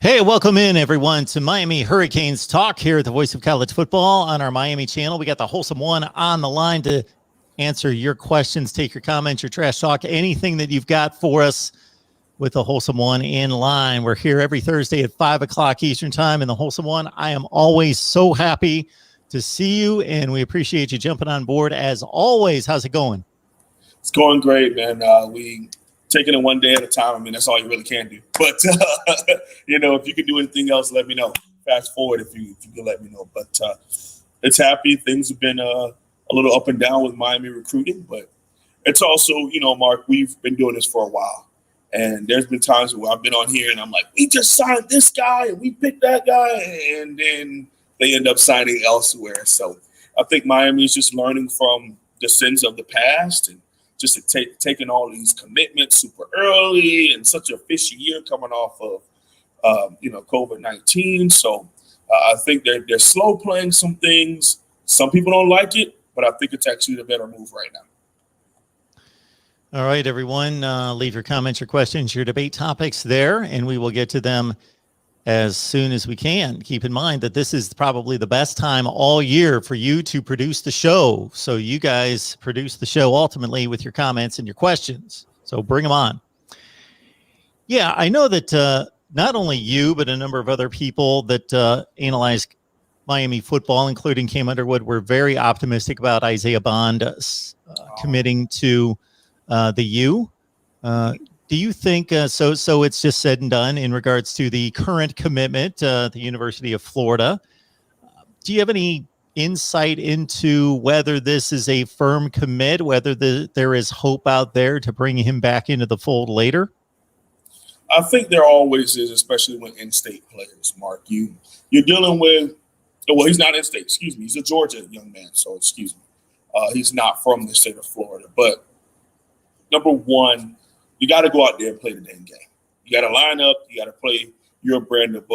Hey, welcome in everyone to Miami Hurricanes Talk here at the Voice of College Football on our Miami channel. We got the Wholesome One on the line to answer your questions, take your comments, your trash talk, anything that you've got for us with the Wholesome One in line. We're here every Thursday at 5 o'clock Eastern Time in the Wholesome One. I am always so happy to see you, and we appreciate you jumping on board as always. How's it going? It's going great, man. We taking it one day at a time. I mean, that's all you really can do. But if you can do anything else, let me know. Fast forward if you can let me know. But it's happy. Things have been a little up and down with Miami recruiting, but it's also, Mark, we've been doing this for a while, and there's been times where I've been on here and I'm like, we just signed this guy and we picked that guy, and then they end up signing elsewhere. So I think Miami is just learning from the sins of the past and just taking all these commitments super early and such a fishy year coming off of, COVID-19. So I think they're slow playing some things. Some people don't like it, but I think it's actually the better move right now. All right, everyone, leave your comments, your questions, your debate topics there, and we will get to them as soon as we can. Keep in mind that this is probably the best time all year for you to produce the show. So you guys produce the show ultimately with your comments and your questions. So bring them on. Yeah, I know that not only you, but a number of other people that analyze Miami football, including Cam Underwood, were very optimistic about Isaiah Bond committing to the U. Do you think so it's just said and done in regards to the current commitment to the University of Florida? Do you have any insight into whether this is a firm commit, whether there is hope out there to bring him back into the fold later? I think there always is, especially when in-state players, Mark. You're dealing with, well, he's not in-state, excuse me. He's a Georgia young man, so excuse me. He's not from the state of Florida. But number one, you got to go out there and play the dang game. You got to line up. You got to play your brand of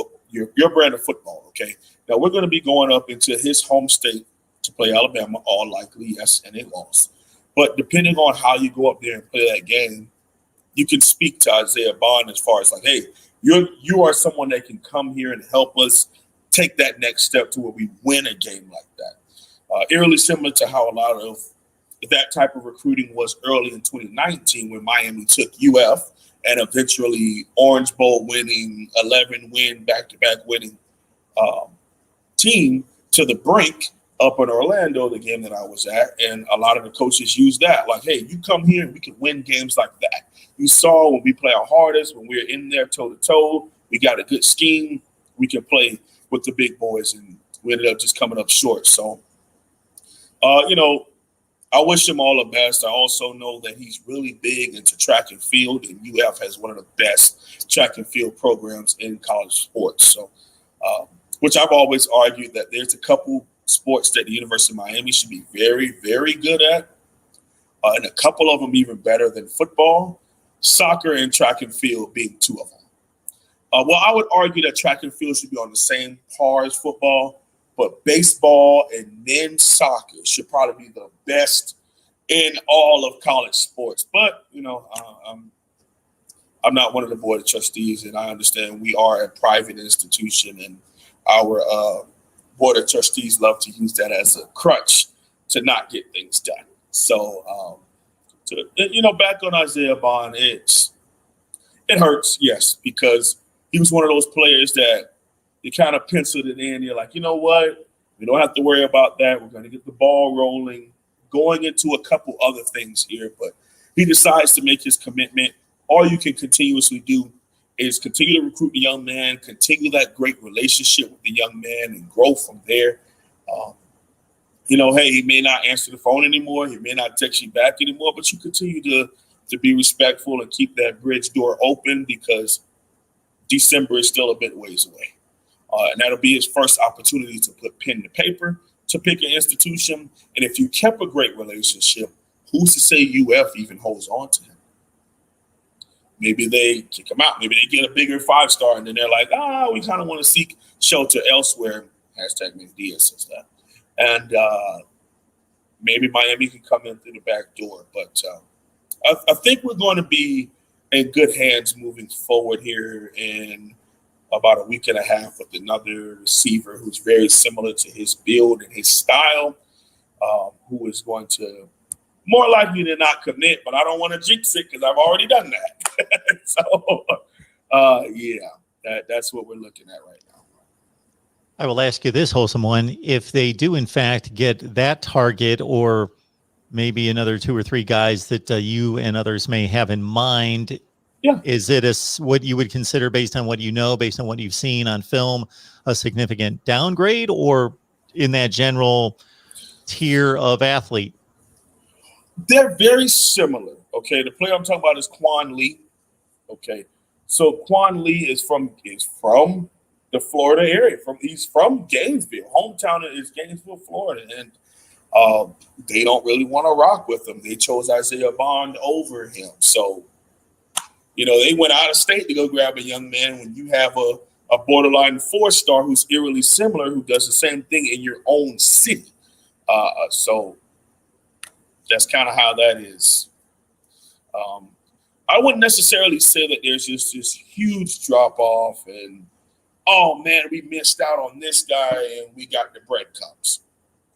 football. Okay. Now we're going to be going up into his home state to play Alabama, all likely, yes, and a loss. But depending on how you go up there and play that game, you can speak to Isaiah Bond as far as like, hey, you are someone that can come here and help us take that next step to where we win a game like that. Eerily similar to how a lot of that type of recruiting was early in 2019 when Miami took UF and eventually Orange Bowl winning, 11-win, back-to-back winning team to the brink up in Orlando, the game that I was at. And a lot of the coaches used that. Like, hey, you come here and we can win games like that. You saw when we play our hardest, when we're in there toe-to-toe, we got a good scheme. We can play with the big boys, and we ended up just coming up short. So, I wish him all the best. I also know that he's really big into track and field, and UF has one of the best track and field programs in college sports. So, which I've always argued that there's a couple sports that the University of Miami should be very, very good at, and a couple of them even better than football, soccer and track and field being two of them. Well, I would argue that track and field should be on the same par as football, but baseball and men's soccer should probably be the best in all of college sports. But, I'm not one of the board of trustees, and I understand we are a private institution, and our board of trustees love to use that as a crutch to not get things done. So, back on Isaiah Bond, it hurts, yes, because he was one of those players that you kind of penciled it in. You're like, you know what? We don't have to worry about that. We're going to get the ball rolling, going into a couple other things here. But he decides to make his commitment. All you can continuously do is continue to recruit the young man, continue that great relationship with the young man, and grow from there. Hey, he may not answer the phone anymore. He may not text you back anymore, but you continue to be respectful and keep that bridge door open, because December is still a bit ways away. And that'll be his first opportunity to put pen to paper, to pick an institution. And if you kept a great relationship, who's to say UF even holds on to him? Maybe they kick him out. Maybe they get a bigger 5-star, and then they're like, we kind of want to seek shelter elsewhere. Hashtag Nick Diaz says that. And maybe Miami can come in through the back door. But I think we're going to be in good hands moving forward here. And about a week and a half with another receiver who's very similar to his build and his style, who is going to more likely than not commit, but I don't want to jinx it because I've already done that. So, that's what we're looking at right now. I will ask you this wholesome one. If they do, in fact, get that target or maybe another 2 or 3 guys that you and others may have in mind, is it what you would consider, based on what you know, based on what you've seen on film, a significant downgrade, or in that general tier of athlete? They're very similar. Okay, the player I'm talking about is Quan Lee. Okay, so Quan Lee is from the Florida area. He's from Gainesville. Hometown is Gainesville, Florida, and they don't really want to rock with him. They chose Isaiah Bond over him. So, they went out of state to go grab a young man when you have a borderline 4-star who's eerily similar, who does the same thing in your own city. So that's kind of how that is. I wouldn't necessarily say that there's just this huge drop off and, oh man, we missed out on this guy and we got the breadcrumbs.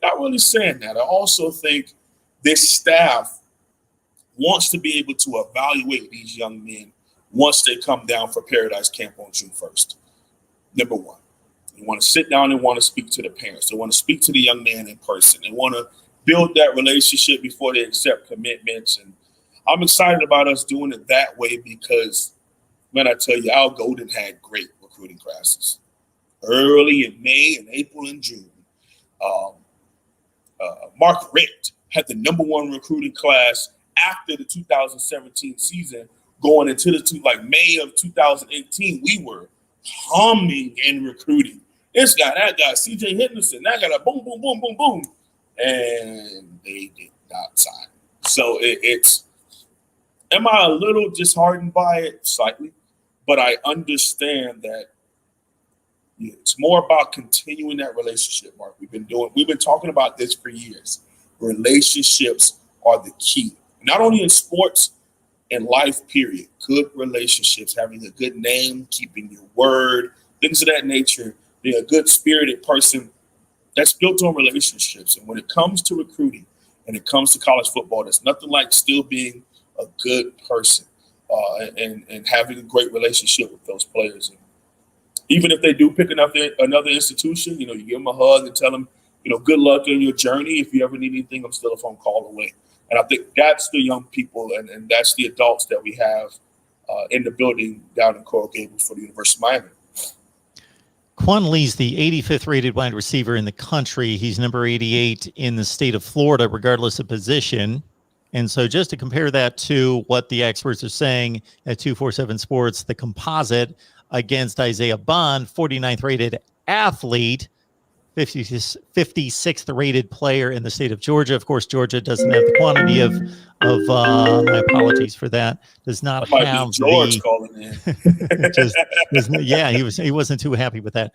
Not really saying that. I also think this staff wants to be able to evaluate these young men once they come down for Paradise Camp on June 1st. Number one, they want to sit down and want to speak to the parents. They want to speak to the young man in person. They want to build that relationship before they accept commitments. And I'm excited about us doing it that way because, man, I tell you, Al Golden had great recruiting classes early in May and April and June. Mark Richt had the number 1 recruiting class after the 2017 season, going into May of 2018. We were humming in recruiting. This guy, that guy, CJ Henderson, that guy, boom, boom, boom, boom, boom. And they did not sign. So it's, am I a little disheartened by it? Slightly. But I understand that it's more about continuing that relationship, Mark. We've been talking about this for years. Relationships are the key, not only in sports, in life, period. Good relationships, having a good name, keeping your word, things of that nature, being a good spirited person, that's built on relationships. And when it comes to recruiting and it comes to college football, there's nothing like still being a good person and having a great relationship with those players. And even if they do pick another institution, you give them a hug and tell them, good luck in your journey. If you ever need anything, I'm still a phone call away. And I think that's the young people and that's the adults that we have in the building down in Coral Gables for the University of Miami. Quan Lee's the 85th rated wide receiver in the country. He's number 88 in the state of Florida, regardless of position. And so just to compare that to what the experts are saying at 247 Sports, the composite against Isaiah Bond, 49th rated athlete, 56th rated player in the state of Georgia. Of course, Georgia doesn't have the quantity of my apologies for that. Does not have George the calling in. he wasn't too happy with that.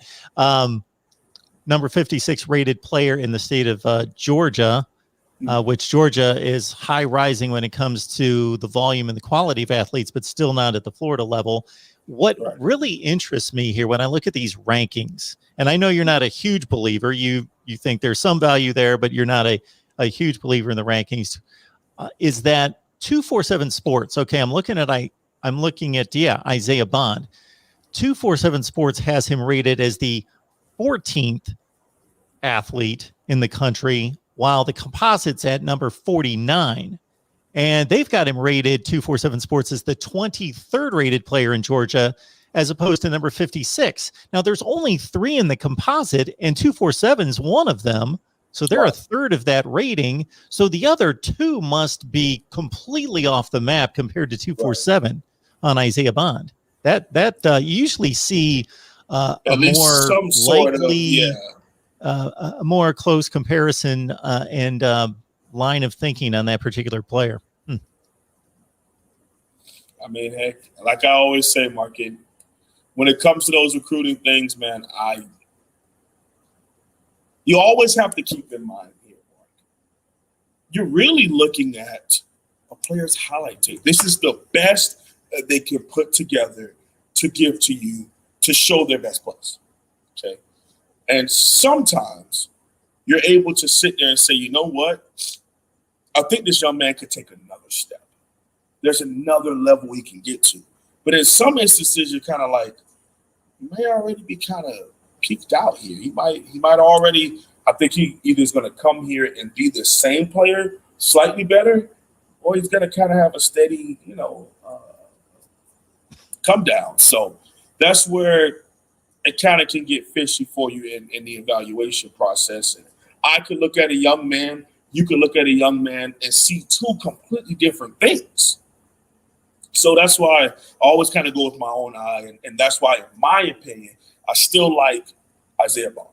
Number 56 rated player in the state of Georgia, which Georgia is high rising when it comes to the volume and the quality of athletes, but still not at the Florida level. What really interests me here when I look at these rankings, and I know you're not a huge believer, you think there's some value there, but you're not a huge believer in the rankings, is that 247 Sports. Okay, I'm looking at Isaiah Bond. 247 Sports has him rated as the 14th athlete in the country, while the composite's at number 49. And they've got him rated, 247 Sports, as the 23rd rated player in Georgia, as opposed to number 56. Now, there's only 3 in the composite, and 247's one of them. So they're a third of that rating. So the other 2 must be completely off the map compared to 247 on Isaiah Bond. That you usually see a more likely, a more close comparison and line of thinking on that particular player. I mean, heck, like I always say, Mark, when it comes to those recruiting things, man, you always have to keep in mind here, Mark, you're really looking at a player's highlight tape. This is the best that they can put together to give to you to show their best plays. Okay. And sometimes you're able to sit there and say, you know what? I think this young man could take another step. There's another level he can get to. But in some instances, you're kind of like, he may already be kind of peaked out here. He might already, I think he either is going to come here and be the same player, slightly better, or he's going to kind of have a steady, come down. So that's where it kind of can get fishy for you in the evaluation process. And I could look at a young man, you could look at a young man and see two completely different things. So that's why I always kind of go with my own eye. And that's why, in my opinion, I still like Isaiah Bond.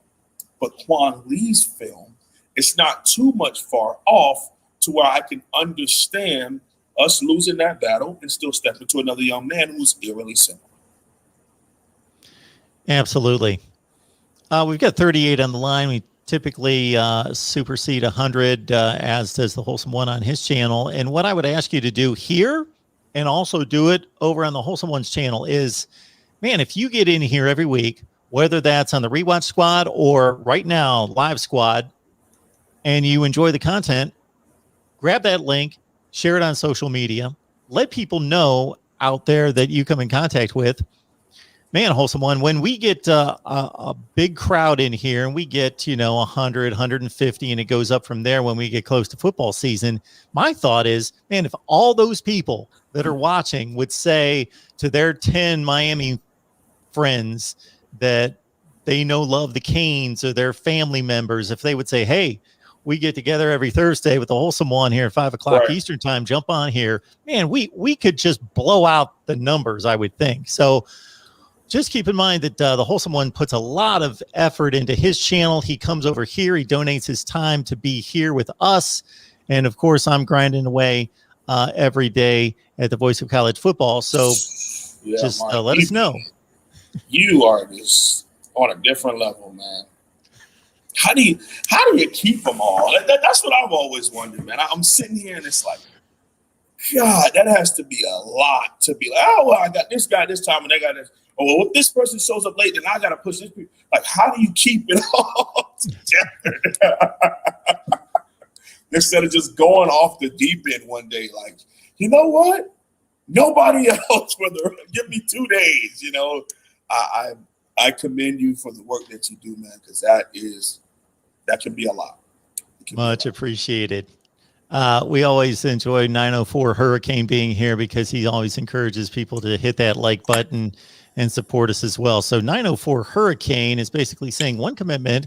But Quan Lee's film, it's not too much far off to where I can understand us losing that battle and still step into another young man who's eerily similar. Absolutely. We've got 38 on the line. We typically supersede 100, as does the Wholesome One on his channel. And what I would ask you to do here and also do it over on the Wholesome One's channel is, man, if you get in here every week, whether that's on the Rewatch Squad or right now, Live Squad, and you enjoy the content, grab that link, share it on social media, let people know out there that you come in contact with. Man, Wholesome One, when we get a big crowd in here and we get, 100, 150, and it goes up from there when we get close to football season, my thought is, man, if all those people that are watching would say to their 10 Miami friends that they love the Canes or their family members, if they would say, hey, we get together every Thursday with the Wholesome One here at 5 o'clock Eastern time, jump on here, man, we could just blow out the numbers, I would think. So just keep in mind that the Wholesome One puts a lot of effort into his channel. He comes over here. He donates his time to be here with us. And, of course, I'm grinding away every day at the Voice of College Football. So just let us know. You are just on a different level, man. How do you keep them all? That's what I've always wondered, man. I'm sitting here and it's like, God, that has to be a lot to be like, oh, well, I got this guy this time and they got this. Oh, well, if this person shows up late, then I got to push this people. Like, how do you keep it all together? Instead of just going off the deep end one day, like, you know what? Nobody else give me 2 days. I commend you for the work that you do, man, because that can be a lot. Much appreciated. We always enjoy 904 Hurricane being here because he always encourages people to hit that like button and support us as well. So 904 Hurricane is basically saying one commitment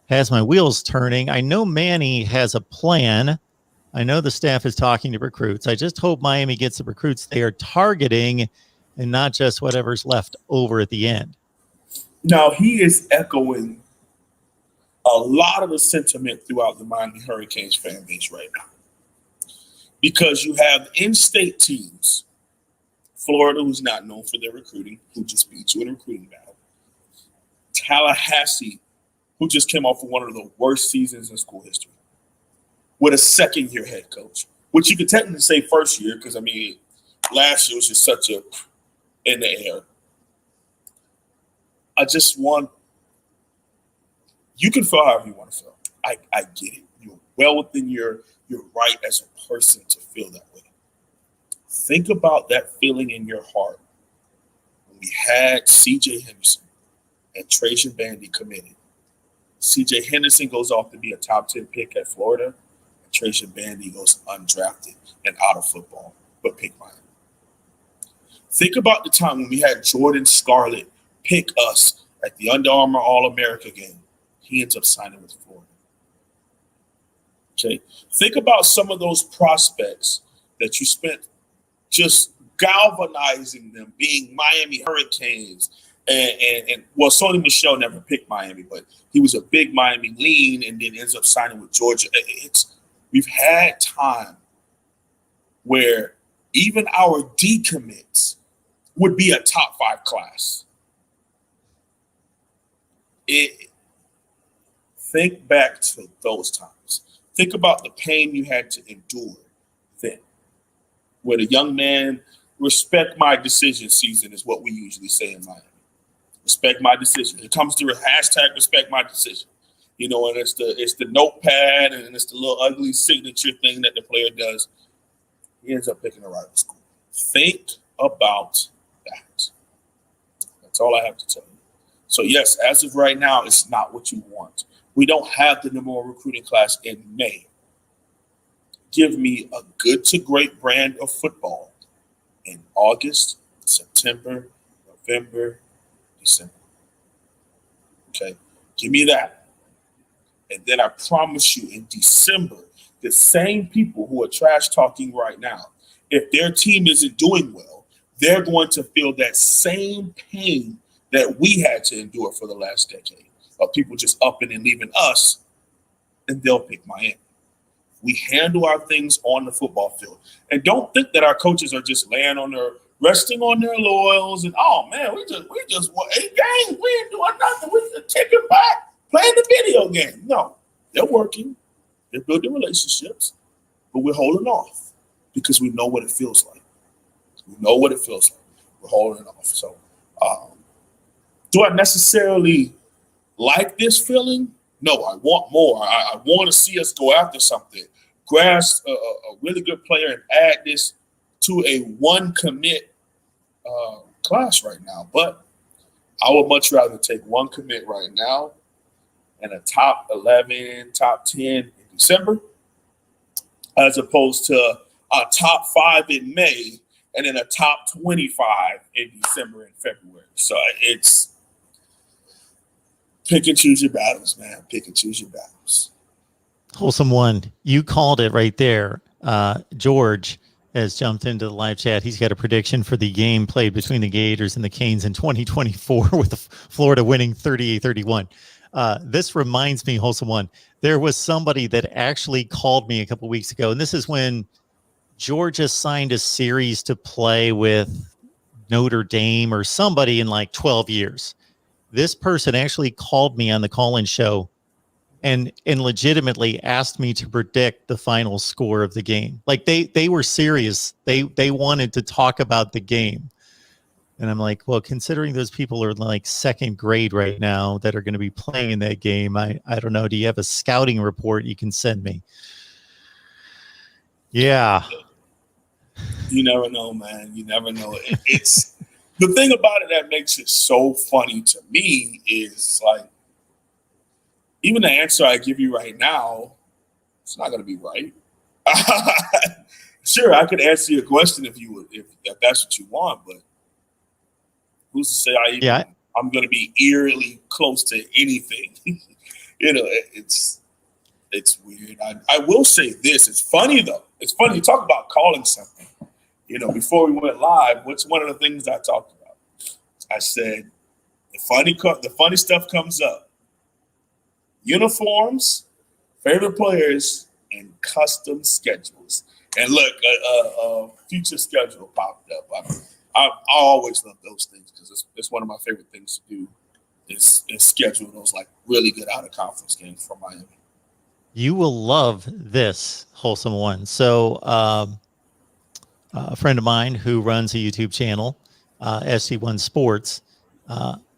has my wheels turning. I know Manny has a plan. I know the staff is talking to recruits. I just hope Miami gets the recruits they are targeting and not just whatever's left over at the end. Now, he is echoing a lot of the sentiment throughout the Miami Hurricanes fan base right now. Because you have in-state teams, Florida, who's not known for their recruiting, who just beat you in a recruiting battle. Tallahassee, who just came off of one of the worst seasons in school history, with a second-year head coach, which you could technically say first year because, last year was just such a in the air. You can feel however you want to feel. I get it. You're well within your right as a person to feel that way. Think about that feeling in your heart when we had C.J. Henderson and Trajan Bandy committed. C.J. Henderson goes off to be a top 10 pick at Florida, and Trajan Bandy goes undrafted and out of football, but pick Miami. Think about the time when we had Jordan Scarlett pick us at the Under Armour All-America game. He ends up signing with Florida. Okay. Think about some of those prospects that you spent just galvanizing them, being Miami Hurricanes. And Sony Michel never picked Miami, but he was a big Miami lean and then ends up signing with Georgia. We've had time where even our decommits would be a top 5 class. Think back to those times. Think about the pain you had to endure then. Where the young man, respect my decision season is what we usually say in Miami. Respect my decision. It comes to a hashtag respect my decision. You know, and it's the notepad and it's the little ugly signature thing that the player does. He ends up picking a rival school. Think about that. That's all I have to tell you. So yes, as of right now, it's not what you want. We don't have the number one recruiting class in May. Give me a good to great brand of football in August, September, November, December. Okay, give me that. And then I promise you in December, the same people who are trash talking right now, if their team isn't doing well, they're going to feel that same pain that we had to endure for the last decade of people just upping and leaving us, and they'll pick Miami. We handle our things on the football field. And don't think that our coaches are just resting on their laurels and, oh man, we just won 8 games. We ain't doing nothing. We just taking back, playing the video game. No, they're working. They're building relationships, but we're holding off because we know what it feels like. We know what it feels like. We're holding off. So, do I necessarily like this feeling? No, I want more. I want to see us go after something. Grasp a really good player and add this to a one commit class right now. But I would much rather take one commit right now and a top 11, top 10 in December, as opposed to a top 5 in May and then a top 25 in December and February. So it's pick and choose your battles, man. Pick and choose your battles. Wholesome one. You called it right there. George has jumped into the live chat. He's got a prediction for the game played between the Gators and the Canes in 2024 with Florida winning 38-31. This reminds me, Wholesome one, there was somebody that actually called me a couple weeks ago, and this is when Georgia signed a series to play with Notre Dame or somebody in like 12 years. This person actually called me on the call-in show and legitimately asked me to predict the final score of the game. Like they were serious. They wanted to talk about the game. And I'm like, well, considering those people are like second grade right now that are going to be playing in that game, I don't know. Do you have a scouting report you can send me? Yeah. You never know, man. You never know. It's the thing about it that makes it so funny to me is like, even the answer I give you right now, it's not going to be right. Sure, I could answer your question if that's what you want, but who's to say I'm going to be eerily close to anything? You know, it's weird. I will say this. It's funny, though. It's funny. You talk about calling something. You know, before we went live, what's one of the things I talked about? I said, the funny stuff comes up. Uniforms, favorite players, and custom schedules. And look, a future schedule popped up. I always love those things because it's one of my favorite things to do is schedule those like really good out of conference games for Miami. You will love this, Wholesome one. So a friend of mine who runs a YouTube channel, SC1 Sports,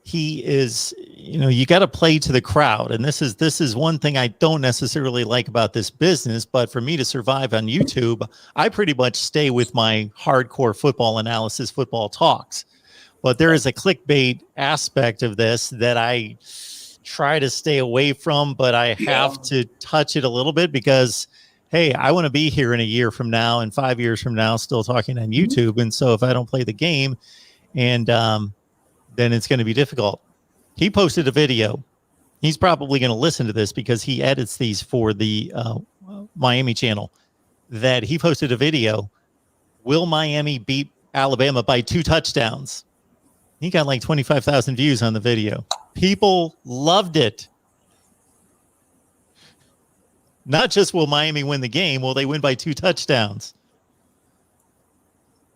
he is, you got to play to the crowd. And this is one thing I don't necessarily like about this business, but for me to survive on YouTube, I pretty much stay with my hardcore football analysis, football talks. But there is a clickbait aspect of this that I try to stay away from, but I have to touch it a little bit because, hey, I want to be here in a year from now and 5 years from now still talking on YouTube. And so if I don't play the game and then it's going to be difficult. He posted a video. He's probably going to listen to this because he edits these for the Miami channel. That he posted a video. Will Miami beat Alabama by 2 touchdowns? He got like 25,000 views on the video. People loved it. Not just will Miami win the game, will they win by 2 touchdowns?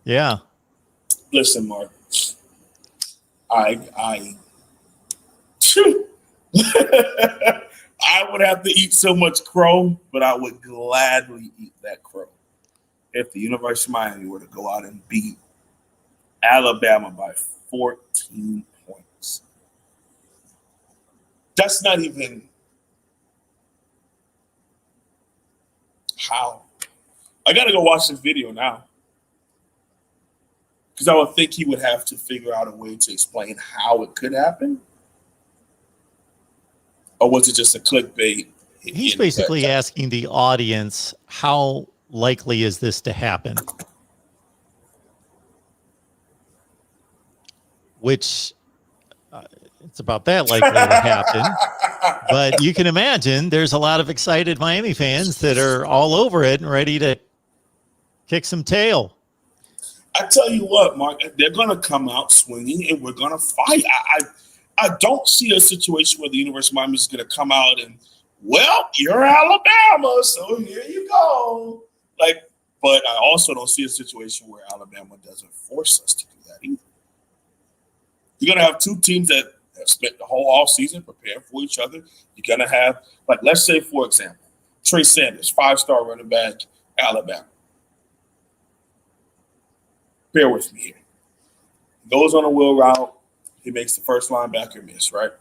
Yeah. Listen, Mark. I would have to eat so much crow, but I would gladly eat that crow if the University of Miami were to go out and beat Alabama by 14 points. That's not even how. I got to go watch this video now because I would think he would have to figure out a way to explain how it could happen. Or was it just a clickbait? He's basically asking the audience, how likely is this to happen? Which it's about that likely to happen. But you can imagine there's a lot of excited Miami fans that are all over it and ready to kick some tail. I tell you what, Mark, they're going to come out swinging and we're going to fight. I don't see a situation where the University of Miami is going to come out and, well, you're Alabama, so here you go. But I also don't see a situation where Alabama doesn't force us to do that either. You're going to have two teams that have spent the whole offseason preparing for each other. You're going to have, let's say, for example, Trey Sanders, 5-star running back, Alabama. Bear with me here. He goes on a wheel route. He makes the first linebacker miss, right?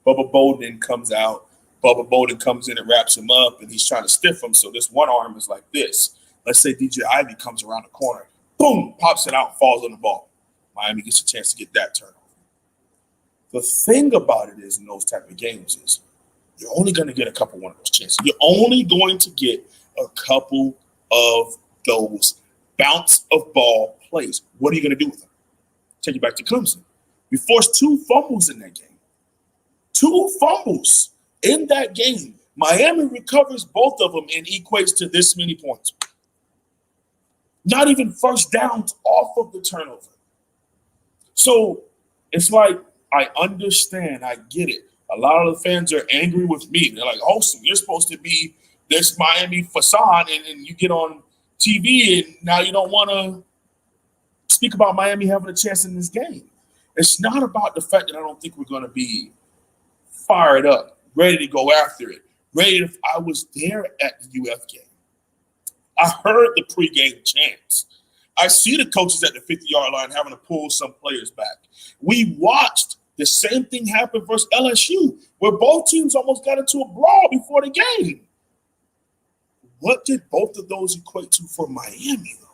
Bubba Bolden comes out. Bubba Bolden comes in and wraps him up, and he's trying to stiff him. So this one arm is like this. Let's say DJ Ivy comes around the corner. Boom, pops it out, falls on the ball. Miami gets a chance to get that turnover. The thing about it is in those type of games is you're only going to get a couple one of those chances. You're only going to get a couple of those bounce of ball plays. What are you going to do with them? Take you back to Clemson. We forced 2 fumbles in that game. 2 fumbles in that game. Miami recovers both of them and equates to this many points. Not even first downs off of the turnover. So it's like, I understand. I get it. A lot of the fans are angry with me. They're like, oh, so you're supposed to be this Miami facade, and you get on TV, and now you don't want to speak about Miami having a chance in this game. It's not about the fact that I don't think we're going to be fired up, ready to go after it. I was there at the UF game. I heard the pregame chants. I see the coaches at the 50-yard line having to pull some players back. We watched the same thing happen versus LSU, where both teams almost got into a brawl before the game. What did both of those equate to for Miami, though?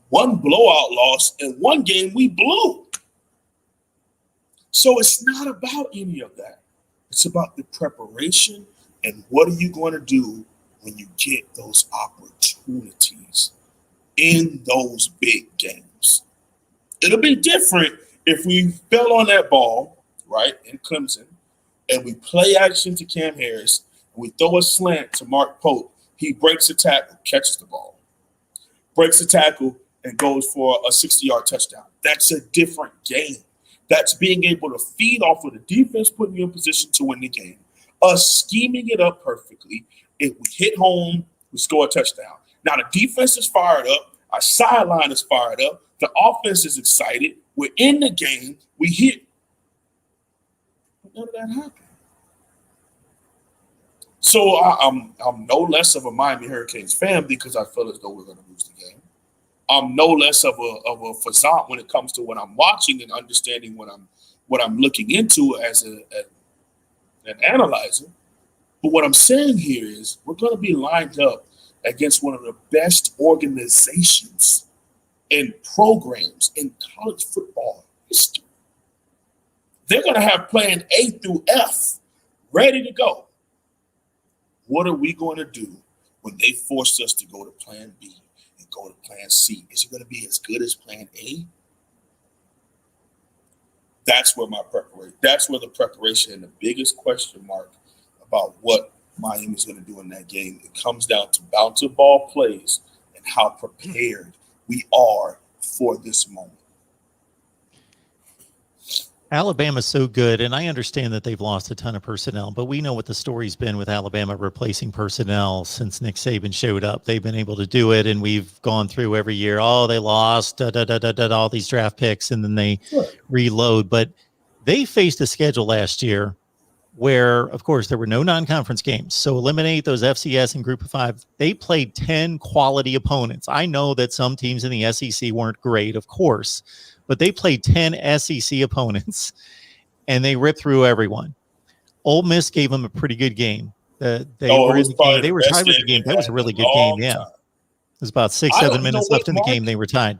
One blowout loss and one game we blew. So it's not about any of that. It's about the preparation and what are you going to do when you get those opportunities in those big games. It'll be different if we fell on that ball, right, in Clemson, and we play action to Cam Harris, and we throw a slant to Mark Pope. He breaks a tackle, catches the ball, breaks a tackle, and goes for a 60-yard touchdown. That's a different game. That's being able to feed off of the defense, putting you in position to win the game. Us scheming it up perfectly. If we hit home, we score a touchdown. Now the defense is fired up. Our sideline is fired up. The offense is excited. We're in the game. We hit. But none of that happened. So I'm no less of a Miami Hurricanes fan because I feel as though we're going to lose the game. I'm no less of a facade when it comes to what I'm watching and understanding what I'm looking into as an analyzer. But what I'm saying here is we're going to be lined up against one of the best organizations and programs in college football history. They're going to have plan A through F ready to go. What are we going to do when they force us to go to plan B and go to plan C? Is it going to be as good as plan A? That's where the preparation and the biggest question mark about what Miami's going to do in that game. It comes down to bounce of ball plays and how prepared we are for this moment. Alabama's so good, and I understand that they've lost a ton of personnel, but we know what the story's been with Alabama replacing personnel since Nick Saban showed up. They've been able to do it, and we've gone through every year. Oh, they lost all these draft picks, and then they reload. But they faced a schedule last year where, of course, there were no non-conference games. So eliminate those FCS and Group of Five. They played 10 quality opponents. I know that some teams in the SEC weren't great, of course, but they played 10 SEC opponents, and they ripped through everyone. Ole Miss gave them a pretty good game. They Oh, it were in was the game. probably They the were best tied with game the game. they've That was had a in a really good game. long Yeah. time. It was about six, I 7 don't, you know minutes what, left in the Mark? game. They were tied.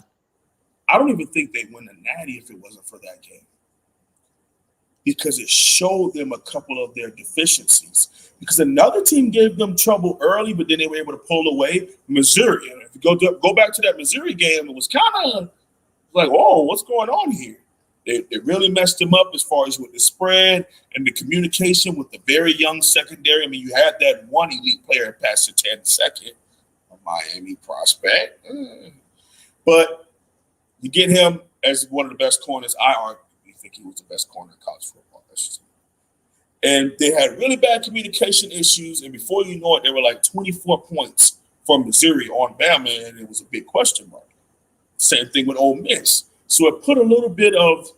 I don't even think they win the Natty if it wasn't for that game, because it showed them a couple of their deficiencies. Because another team gave them trouble early, but then they were able to pull away. Missouri. And if you go back to that Missouri game, it was kind of like, oh, what's going on here? They really messed them up as far as with the spread and the communication with the very young secondary. I mean, you had that one elite player pass the 10 second, a Miami prospect. But you get him as one of the best corners. I arguably think he was the best corner in college football. And they had really bad communication issues. And before you know it, they were like 24 points from Missouri on Bama, and it was a big question mark. Same thing with Ole Miss. So it put a little bit of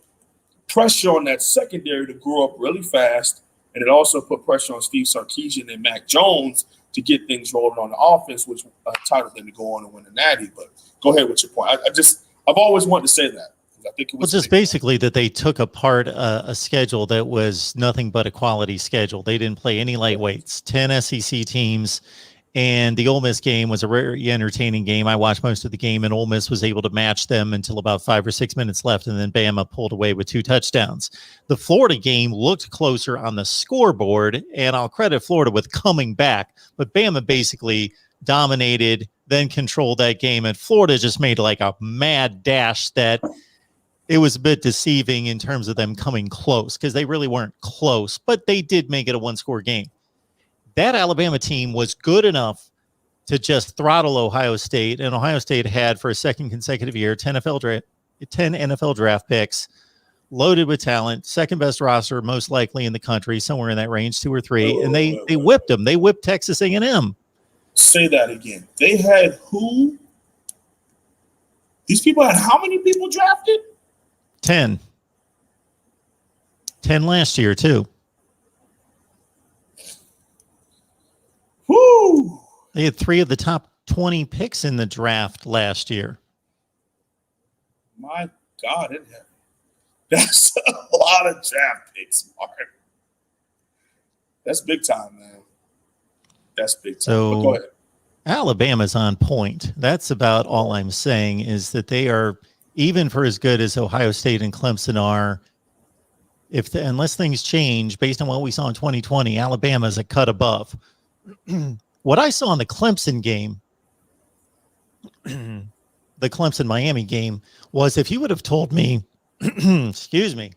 pressure on that secondary to grow up really fast. And it also put pressure on Steve Sarkisian and Mac Jones to get things rolling on the offense, which entitled them to go on and win the Natty. But go ahead with your point. I've always wanted to say that. I think it was just basically that they took apart a schedule that was nothing but a quality schedule. They didn't play any lightweights, 10 SEC teams. And the Ole Miss game was a very entertaining game. I watched most of the game, and Ole Miss was able to match them until about 5 or 6 minutes left, and then Bama pulled away with 2 touchdowns. The Florida game looked closer on the scoreboard, and I'll credit Florida with coming back, but Bama basically dominated, then controlled that game, and Florida just made like a mad dash that it was a bit deceiving in terms of them coming close, because they really weren't close, but they did make it a one-score game. That Alabama team was good enough to just throttle Ohio State, and Ohio State had, for a second consecutive year, 10 NFL draft picks, loaded with talent, second best roster most likely in the country, somewhere in that range, 2 or 3, and they whipped them. They whipped Texas A&M. Say that again. They had who? These people had how many people drafted? 10. 10 last year, too. Woo! They had 3 of the top 20 picks in the draft last year. My God, in heaven. That's a lot of draft picks, Mark. That's big time, man. That's big time. So, but go ahead. Alabama's on point. That's about all I'm saying, is that they are, even for as good as Ohio State and Clemson are, unless things change based on what we saw in 2020, Alabama's a cut above. What I saw in the Clemson game, the Clemson-Miami game, was, if you would have told me, excuse me.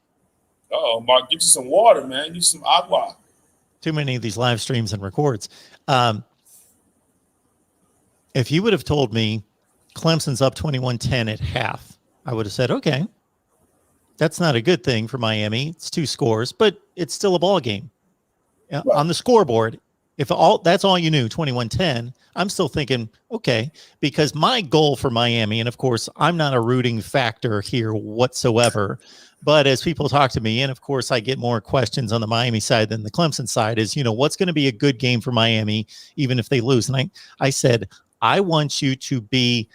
Uh-oh, Mark, get you some water, man. Get you some agua. Too many of these live streams and records. If you would have told me Clemson's up 21-10 at half, I would have said, okay, that's not a good thing for Miami. It's 2 scores, but it's still a ball game. Right. On the scoreboard, if that's all you knew, 21-10, I'm still thinking, okay, because my goal for Miami, and of course, I'm not a rooting factor here whatsoever, but as people talk to me, and of course, I get more questions on the Miami side than the Clemson side, is, what's going to be a good game for Miami, even if they lose? And I said, I want you to be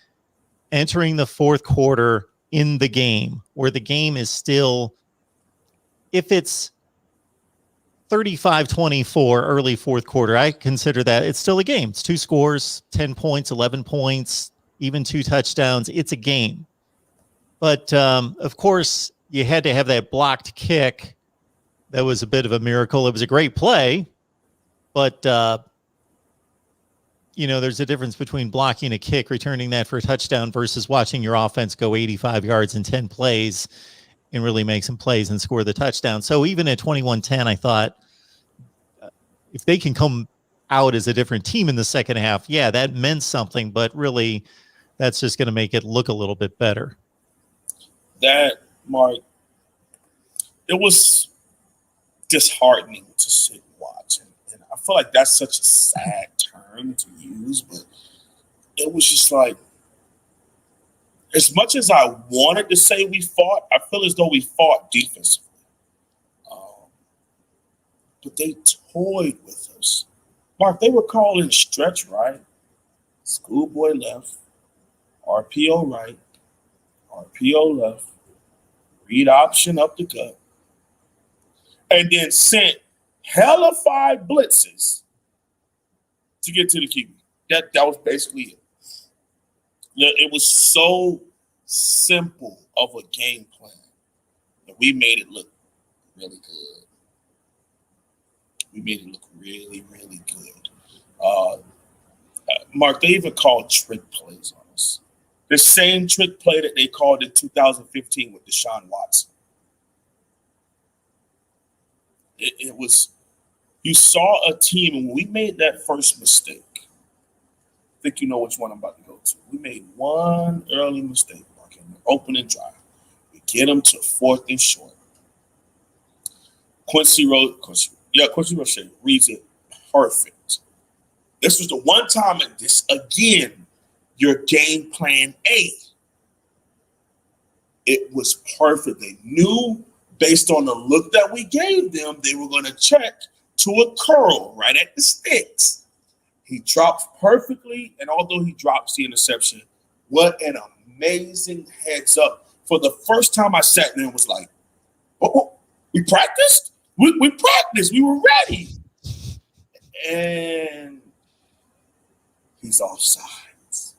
entering the fourth quarter in the game, where the game is still, if it's 35-24 early fourth quarter, I consider that it's still a game. It's 2 scores, 10 points, 11 points, even 2 touchdowns. It's a game. But, of course, you had to have that blocked kick. That was a bit of a miracle. It was a great play, but, there's a difference between blocking a kick, returning that for a touchdown, versus watching your offense go 85 yards in 10 plays and really make some plays and score the touchdown. So even at 21-10, I thought, if they can come out as a different team in the second half, yeah, that meant something, but really that's just going to make it look a little bit better. That, Mark, it was disheartening to sit and watch. And I feel like that's such a sad term to use, but it was just like, as much as I wanted to say we fought, I feel as though we fought defensively. But they toyed with us. Mark, they were calling stretch right, schoolboy left, RPO right, RPO left, read option up the gut, and then sent hellified blitzes to get to the QB. That was basically it. It was so simple of a game plan that we made it look really good. We made it look really, really good. Mark, they even called trick plays on us. The same trick play that they called in 2015 with Deshaun Watson. It was, you saw a team, and when we made that first mistake, I think you know which one I'm about to go to. We made one early mistake, Mark, in the opening drive. We get them to 4th and short. Quincy Roche reads it perfect. This was the one time, and this again, your game plan A. It was perfect. They knew based on the look that we gave them, they were going to check to a curl right at the sticks. He drops perfectly, and although he drops the interception, what an amazing heads up. For the first time I sat there and was like, oh, we practiced? We practiced. We were ready. And he's offsides.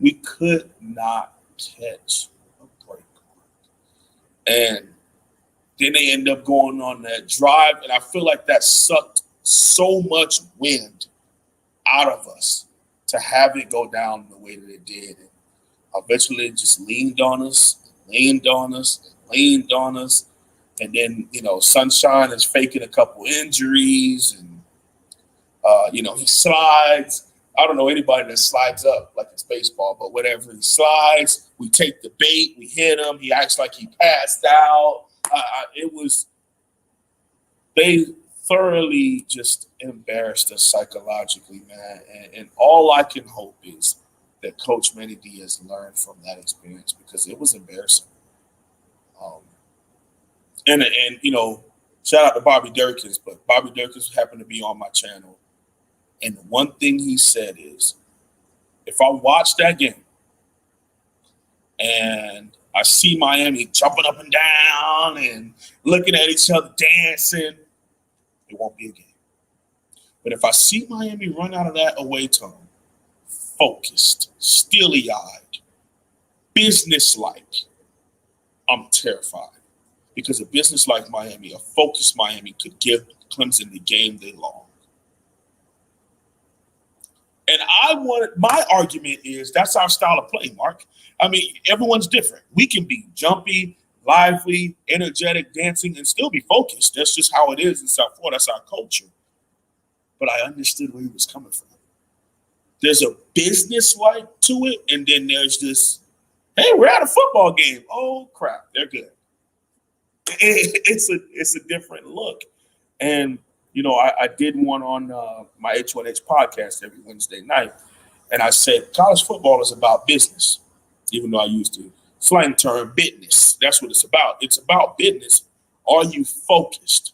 We could not catch a break. And then they end up going on that drive, and I feel like that sucked so much wind out of us to have it go down the way that it did. And eventually it just leaned on us. And then, Sunshine is faking a couple injuries, and, he slides. I don't know anybody that slides up like it's baseball, but whatever. He slides. We take the bait. We hit him. He acts like he passed out. They thoroughly just embarrassed us psychologically, man. And all I can hope is that Coach Manny Diaz learned from that experience, because it was embarrassing. And shout out to Bobby Durkins, but Bobby Durkins happened to be on my channel. And the one thing he said is, if I watch that game and I see Miami jumping up and down and looking at each other dancing, it won't be a game. But if I see Miami run out of that away tunnel, focused, steely-eyed, business-like, I'm terrified. Because a business like Miami, a focused Miami, could give Clemson the game they long. And my argument is that's our style of play, Mark. I mean, everyone's different. We can be jumpy, lively, energetic, dancing, and still be focused. That's just how it is in South Florida. That's our culture. But I understood where he was coming from. There's a business-like to it, and then there's this, hey, we're at a football game. Oh, crap, they're good. It's a different look. And, I did one on my H1H podcast every Wednesday night. And I said, college football is about business, even though I used the slang term business. That's what it's about. It's about business. Are you focused?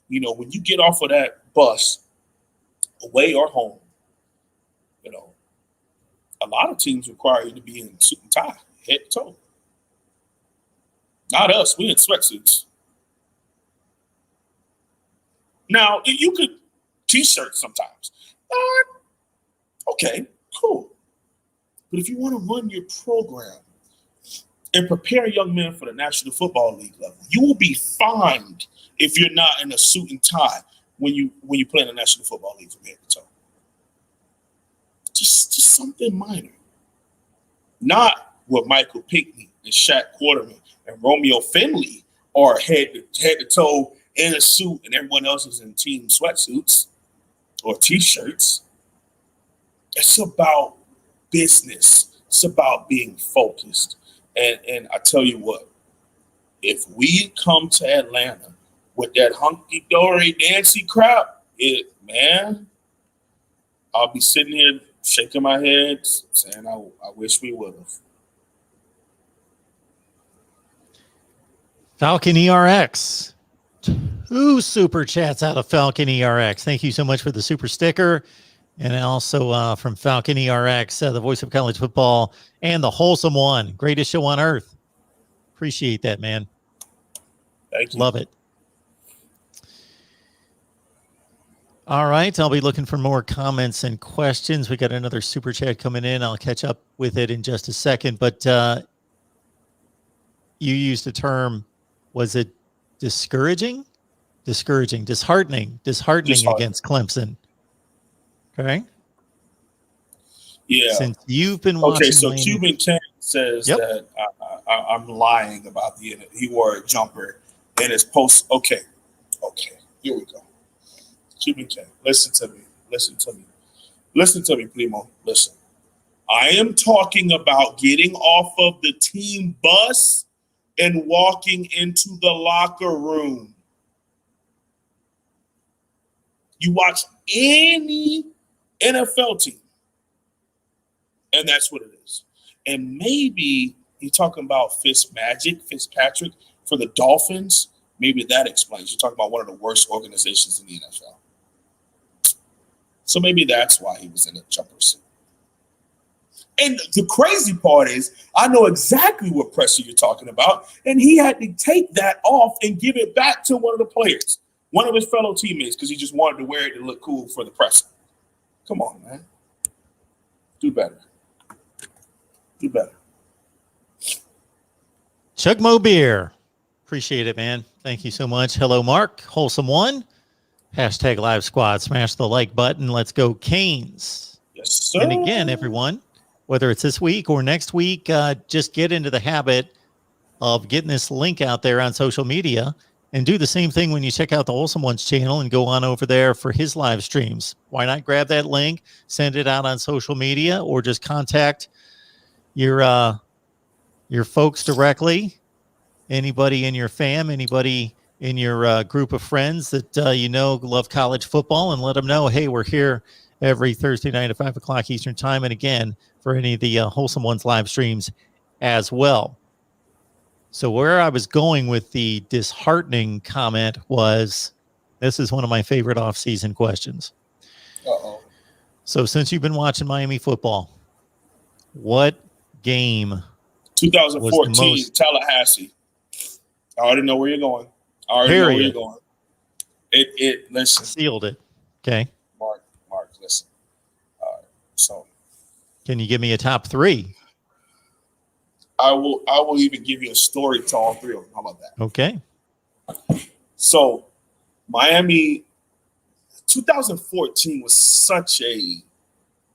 When you get off of that bus, away or home, a lot of teams require you to be in suit and tie, head to toe. Not us. We in sweatsuits. Now, you could T-shirts sometimes. Okay, cool. But if you want to run your program and prepare young men for the National Football League level, you will be fined if you're not in a suit and tie when you play in the National Football League from head to toe. Just something minor. Not what Michael Pinkney and Shaq Quarterman and Romeo Finley are head to toe in a suit, and everyone else is in team sweatsuits or T-shirts. It's about business. It's about being focused. And I tell you what, if we come to Atlanta with that hunky-dory dancy crap, I'll be sitting here shaking my head saying I wish we would have. Falcon ERX. 2 super chats out of Falcon ERX. Thank you so much for the super sticker. And also from Falcon ERX, the voice of college football and the wholesome one. Greatest show on earth. Appreciate that, man. Thank you. Love it. All right. I'll be looking for more comments and questions. We got another super chat coming in. I'll catch up with it in just a second. But you used the term, was it discouraging? Disheartening against Clemson. Okay. Yeah. Since you've been Okay. watching So Miami. Cuban Ken says Yep. that I'm lying about he wore a jumper in his post. Okay. Here we go. Cuban Ken, listen to me, Primo. Listen. I am talking about getting off of the team bus and walking into the locker room. You watch any NFL team, and that's what it is. And maybe you're talking about Fitzpatrick for the Dolphins. Maybe that explains. You're talking about one of the worst organizations in the NFL. So maybe that's why he was in a jumper suit. And the crazy part is, I know exactly what pressure you're talking about, and he had to take that off and give it back to one of the players, one of his fellow teammates, because he just wanted to wear it to look cool for the presser. Come on, man. Do better. Chug Mo Beer. Appreciate it, man. Thank you so much. Hello, Mark. Wholesome One. Hashtag Live Squad. Smash the like button. Let's go, Canes. Yes, sir. And again, everyone, whether it's this week or next week, just get into the habit of getting this link out there on social media and do the same thing when you check out the Wholesome Ones channel and go on over there for his live streams. Why not grab that link, send it out on social media, or just contact your folks directly, anybody in your fam, anybody in your group of friends that love college football, and let them know, hey, we're here every Thursday night at 5 o'clock Eastern time, and again for any of the Wholesome Ones live streams as well. So where I was going with the disheartening comment was, this is one of my favorite off-season questions. Uh-oh. So since you've been watching Miami football, what game 2014 Tallahassee. I already know where you're going. Listen. Sealed it. Okay. Mark, listen. All right. So can you give me a top three? I will even give you a story to all three of them. How about that? Okay. So Miami 2014 was such a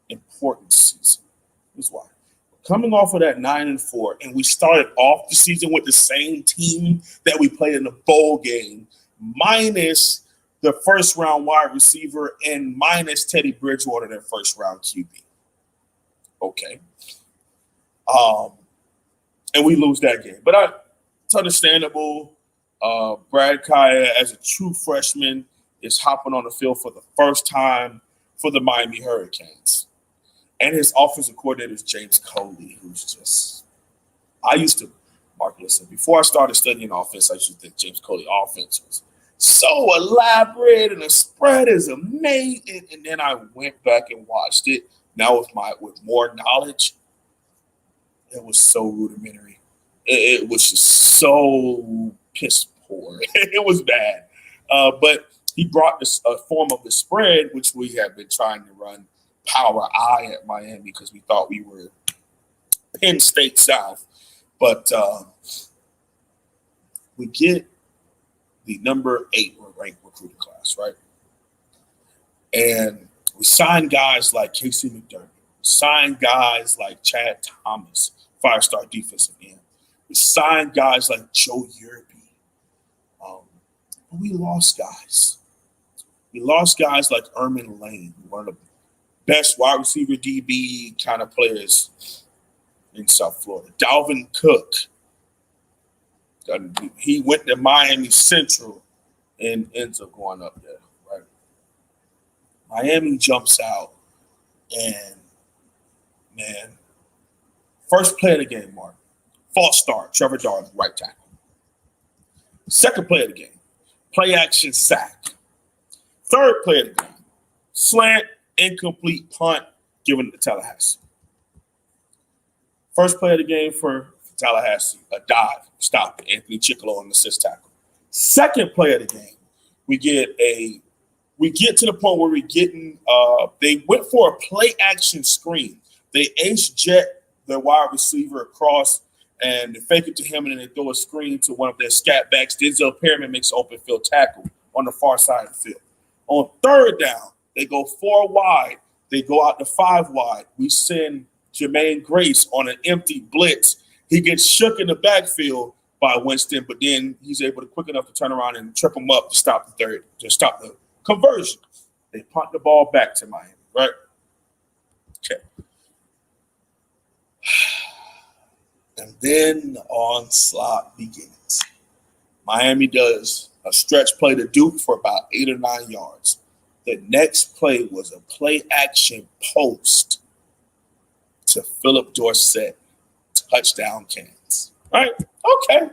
important season. Here's why. Coming off of that 9-4, and we started off the season with the same team that we played in the bowl game, minus the first round wide receiver and minus Teddy Bridgewater, their first round QB. Okay. And we lose that game. But it's understandable. Brad Kaya, as a true freshman, is hopping on the field for the first time for the Miami Hurricanes. And his offensive coordinator is James Coley, who's just – Mark, listen, before I started studying offense, I used to think James Coley offense was so elaborate and the spread is amazing. And then I went back and watched it. Now with more knowledge, it was so rudimentary. It was just so piss poor. It was bad. But he brought this a form of the spread, which we have been trying to run power I at Miami because we thought we were Penn State South. But we get the number 8 ranked recruiting class, right? And we sign guys like Casey McDermott. We sign guys like Chad Thomas, 5-star defensive end. We signed guys like Joe Yerby. But we lost guys. We lost guys like Ermin Lane, one of the best wide receiver DB kind of players in South Florida. Dalvin Cook. He went to Miami Central and ends up going up there, right? Miami jumps out and, man, first play of the game, Mark. False start, Trevor Darling, right tackle. Second play of the game, play action sack. Third play of the game, slant, incomplete punt, given to Tallahassee. First play of the game for Tallahassee, a dive, stop, Anthony Chickalo on the assist tackle. Second play of the game, we get a we get to the point where we're getting they went for a play action screen. They ace jet their wide receiver across and they fake it to him, and then they throw a screen to one of their scat backs. Denzel Perryman makes an open field tackle on the far side of the field. On third down, they go 4 wide. They go out to 5 wide. We send Jermaine Grace on an empty blitz. He gets shook in the backfield by Winston, but then he's able to quick enough to turn around and trip him up to stop the conversion. They punt the ball back to Miami, right? Okay. And then the onslaught begins. Miami does a stretch play to Duke for about 8 or 9 yards. The next play was a play action post to Philip Dorsett, touchdown Kansas. Right? Okay.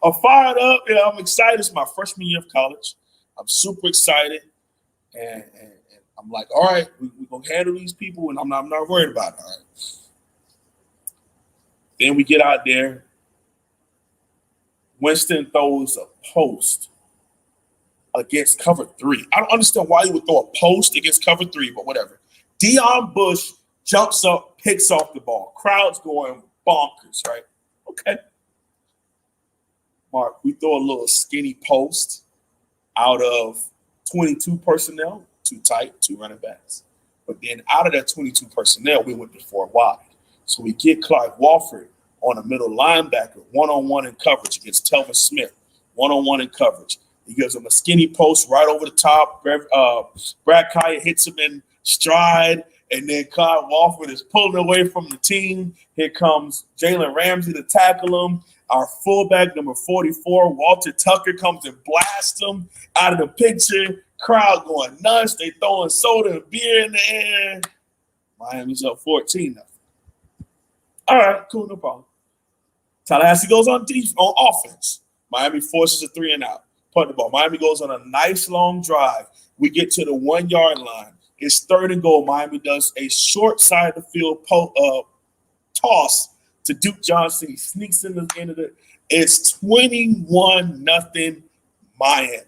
I'm fired up. I'm excited. It's my freshman year of college. I'm super excited. And I'm like, all right, we're going to handle these people, and I'm not worried about it. All right. Then we get out there. Winston throws a post against cover 3. I don't understand why he would throw a post against cover 3, but whatever. Deion Bush jumps up, picks off the ball. Crowd's going bonkers, right? Okay. Mark, we throw a little skinny post out of 22 personnel, too tight, 2 running backs. But then out of that 22 personnel, we went to 4 wide. So we get Clyde Walford on a middle linebacker, one-on-one in coverage against Telvin Smith, one-on-one in coverage. He gives him a skinny post right over the top. Brad Kaya hits him in stride, and then Clyde Walford is pulling away from the team. Here comes Jalen Ramsey to tackle him. Our fullback, number 44, Walter Tucker, comes and blasts him out of the picture. Crowd going nuts. They throwing soda and beer in the air. Miami's up 14-0. All right, cool, no problem. Tallahassee goes on offense. Miami forces a 3-and-out. Punt the ball. Miami goes on a nice long drive. We get to the 1-yard line. It's 3rd and goal. Miami does a short side of the field toss to Duke Johnson. He sneaks in the end of it. It's 21-0 Miami.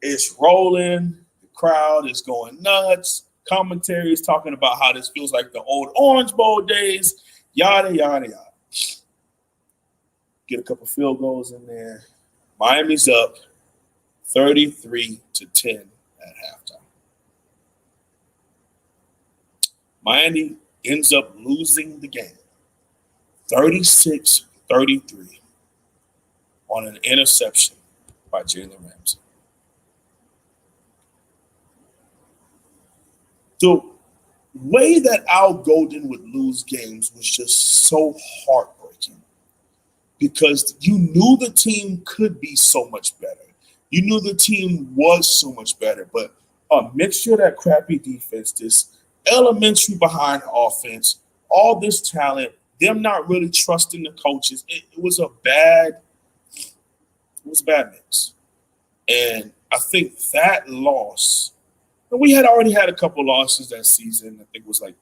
It's rolling. The crowd is going nuts. Commentary is talking about how this feels like the old Orange Bowl days. Yada, yada, yada. Get a couple field goals in there. Miami's up 33-10 at halftime. Miami ends up losing the game 36-33 on an interception by Jalen Ramsey. The way that Al Golden would lose games was just so heartbreaking because you knew the team could be so much better. You knew the team was so much better, but a mixture of that crappy defense, this elementary behind offense, all this talent, them not really trusting the coaches, it was a bad mix. And I think that loss, and we had already had a couple losses that season. I think it was like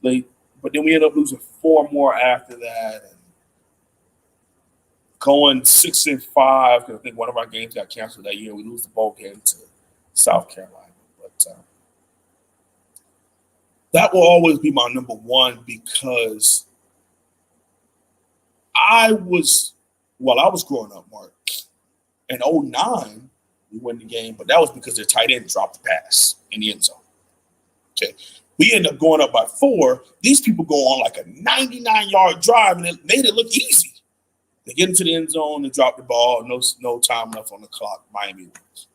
late, but then we ended up losing 4 more after that. And going 6-5, because I think one of our games got canceled that year. We lose the bowl game to South Carolina. But that will always be my number one because I was growing up, Mark. In 2009, we won the game, but that was because their tight end dropped the pass in the end zone. Okay. We end up going up by 4. These people go on like a 99-yard drive, and it made it look easy. They get into the end zone and drop the ball. No time left on the clock. Miami wins.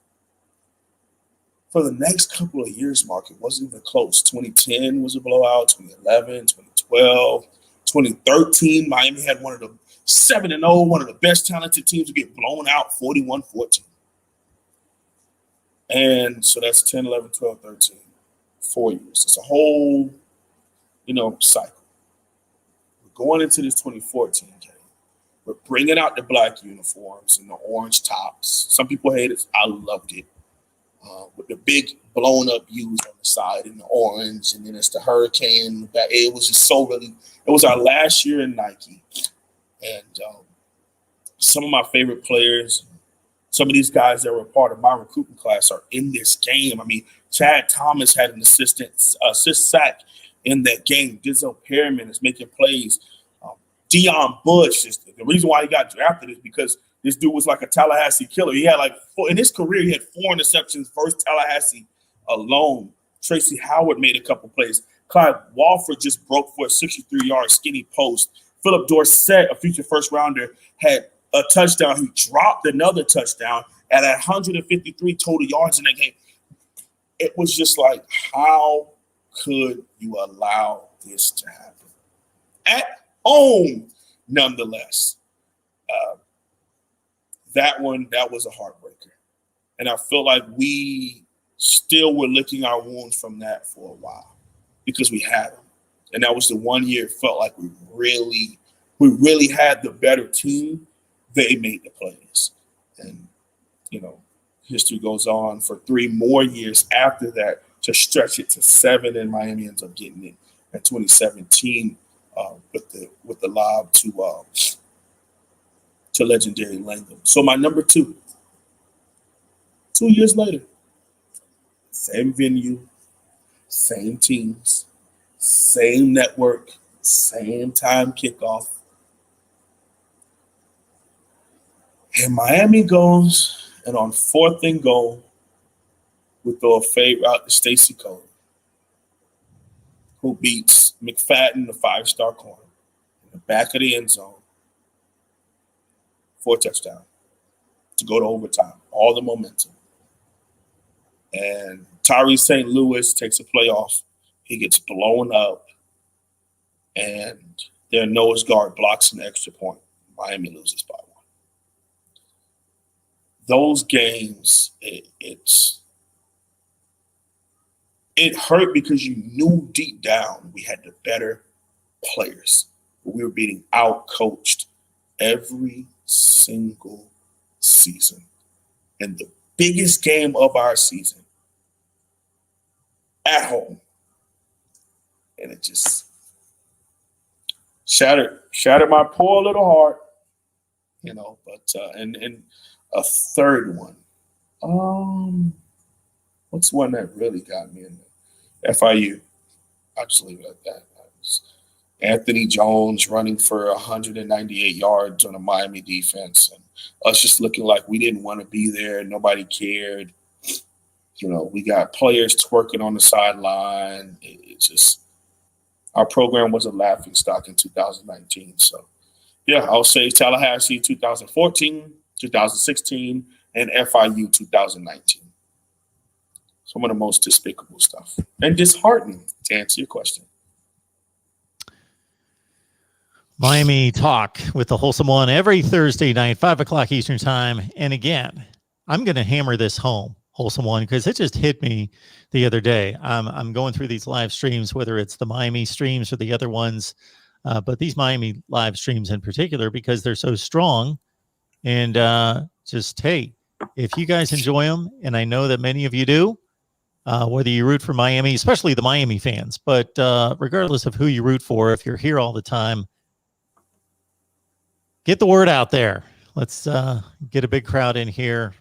For the next couple of years, Mark, it wasn't even close. 2010 was a blowout. 2011, 2012, 2013, Miami had one of the 7-0, one of the best talented teams to get blown out 41-14. And so that's 10, 11, 12, 13, 4 years. It's a whole, cycle. We're going into this 2014 game. We're bringing out the black uniforms and the orange tops. Some people hate it. I loved it. With the big blown up U's on the side and the orange, and then it's the hurricane. It was just it was our last year in Nike. And some of my favorite players, Some of these guys that were part of my recruiting class are in this game. I mean, Chad Thomas had an assist sack in that game. Denzel Perryman is making plays. Deion Bush, the reason why he got drafted is because this dude was like a Tallahassee killer. He had in his career, he had 4 interceptions versus Tallahassee alone. Tracy Howard made a couple plays. Clyde Walford just broke for a 63-yard skinny post. Philip Dorsett, a future first rounder, had a touchdown. He dropped another touchdown at 153 total yards in that game. It was just like, how could you allow this to happen? At home, nonetheless. That was a heartbreaker. And I feel like we still were licking our wounds from that for a while because we had them. And that was the one year it felt like we really had the better team. They made the plays. And, history goes on for 3 more years after that to stretch it to 7, and Miami ends up getting it in 2017 with the lob to legendary Langham. So my number 2, 2 years later, same venue, same teams, same network, same time kickoff. And Miami goes, and on 4th and goal, we throw a fade route to Stacey Cole, who beats McFadden, the 5-star corner, in the back of the end zone for a touchdown to go to overtime. All the momentum. And Tyree St. Louis takes a play off. He gets blown up, and their nose guard blocks an extra point. Miami loses by 1. Those games, it hurt because you knew deep down we had the better players. But we were being out-coached every single season. And the biggest game of our season, at home. And it just shattered my poor little heart, but and a third one. What's one that really got me in there? FIU. I'll just leave it at that. Anthony Jones running for 198 yards on a Miami defense, and us just looking like we didn't want to be there. Nobody cared. We got players twerking on the sideline. It's just our program was a laughing stock in 2019. So, yeah, I'll say Tallahassee 2014, 2016, and FIU 2019. Some of the most despicable stuff and disheartening, to answer your question. Miami Talk with the Wholesome One every Thursday night, 5 o'clock Eastern time. And again, I'm going to hammer this home, Wholesome One, because it just hit me the other day. I'm going through these live streams, whether it's the Miami streams or the other ones, but these Miami live streams in particular, because they're so strong. And hey, if you guys enjoy them, and I know that many of you do, whether you root for Miami, especially the Miami fans, but regardless of who you root for, if you're here all the time, get the word out there. Let's get a big crowd in here.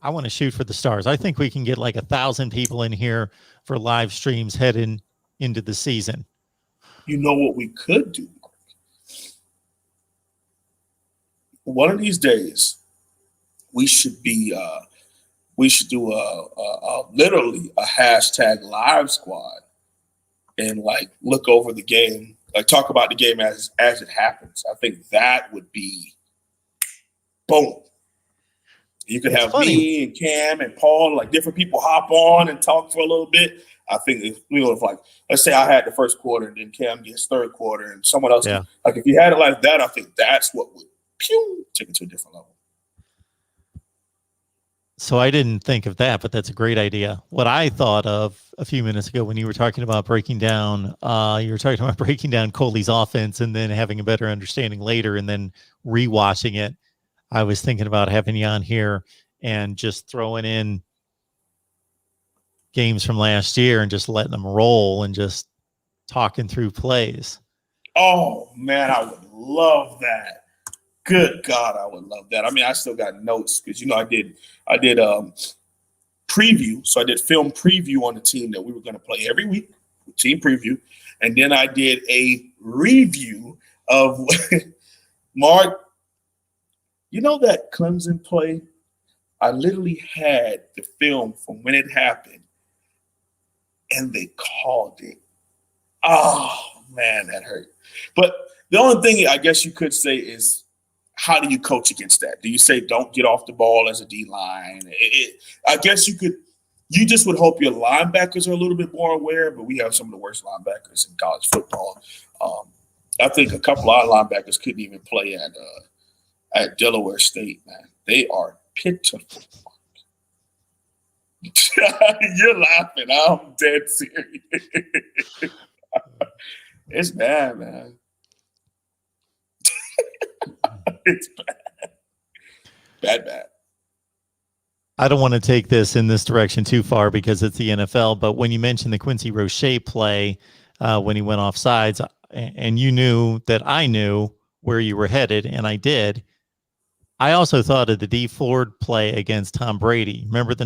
I want to shoot for the stars. I think we can get like 1,000 people in here for live streams heading into the season. You know what we could do? One of these days, we should do literally a hashtag live squad and look over the game, talk about the game as it happens. I think that would be boom. You could have me and Cam and Paul, different people hop on and talk for a little bit. I think let's say I had the first quarter and then Cam gets third quarter and someone else. Yeah. If you had it like that, I think that's what would take it to a different level. So I didn't think of that, but that's a great idea. What I thought of a few minutes ago when you were talking about breaking down Coley's offense and then having a better understanding later and then rewatching it, I was thinking about having you on here and just throwing in games from last year and just letting them roll and just talking through plays. Oh, man, I would love that. Good God, I would love that. I mean, I still got notes because I did preview. So I did film preview on the team that we were going to play every week, team preview, and then I did a review of Mark. That Clemson play. I literally had the film from when it happened, and they called it. Oh man, that hurt. But the only thing I guess you could say is, how do you coach against that? Do you say don't get off the ball as a D line? I guess you could. You just would hope your linebackers are a little bit more aware, but we have some of the worst linebackers in college football. I think a couple of our linebackers couldn't even play at Delaware State. Man, they are pitiful. You're laughing. I'm dead serious. It's bad, man. It's bad. Bad. I don't want to take this in this direction too far because it's the NFL, but when you mentioned the Quincy Roche play when he went off sides, and you knew that I knew where you were headed, and I did, I also thought of the D Ford play against Tom Brady. Remember the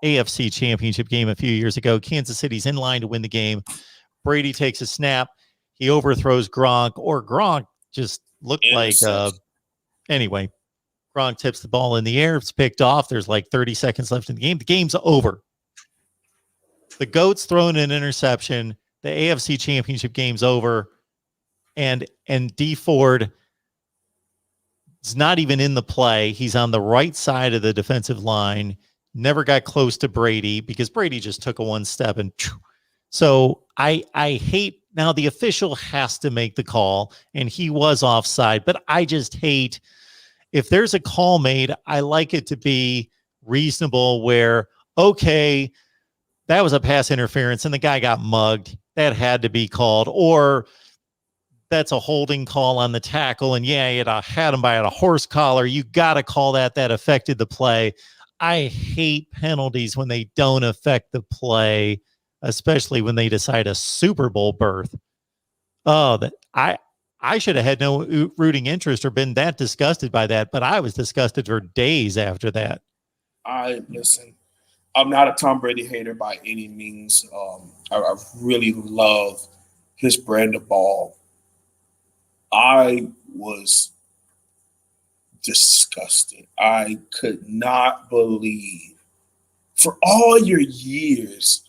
AFC Championship game a few years ago? Kansas City's in line to win the game. Brady takes a snap. He overthrows Gronk, or Gronk just looked like anyway. Gronk tips the ball in the air. It's picked off. There's like 30 seconds left in the game. The game's over. The GOAT's thrown an interception. The AFC Championship game's over. And D Ford is not even in the play. He's on the right side of the defensive line. Never got close to Brady because Brady just took a one step. And so I hate, now the official has to make the call, and he was offside, but I just hate, if there's a call made, I like it to be reasonable where, okay, that was a pass interference and the guy got mugged. That had to be called. Or that's a holding call on the tackle, and yeah, it had him by a horse collar. You got to call that. That affected the play. I hate penalties when they don't affect the play, especially when they decide a Super Bowl berth. Oh, I should have had no rooting interest or been that disgusted by that, but I was disgusted for days after that. Listen, I'm not a Tom Brady hater by any means. I really love his brand of ball. I was disgusted. I could not believe, for all your years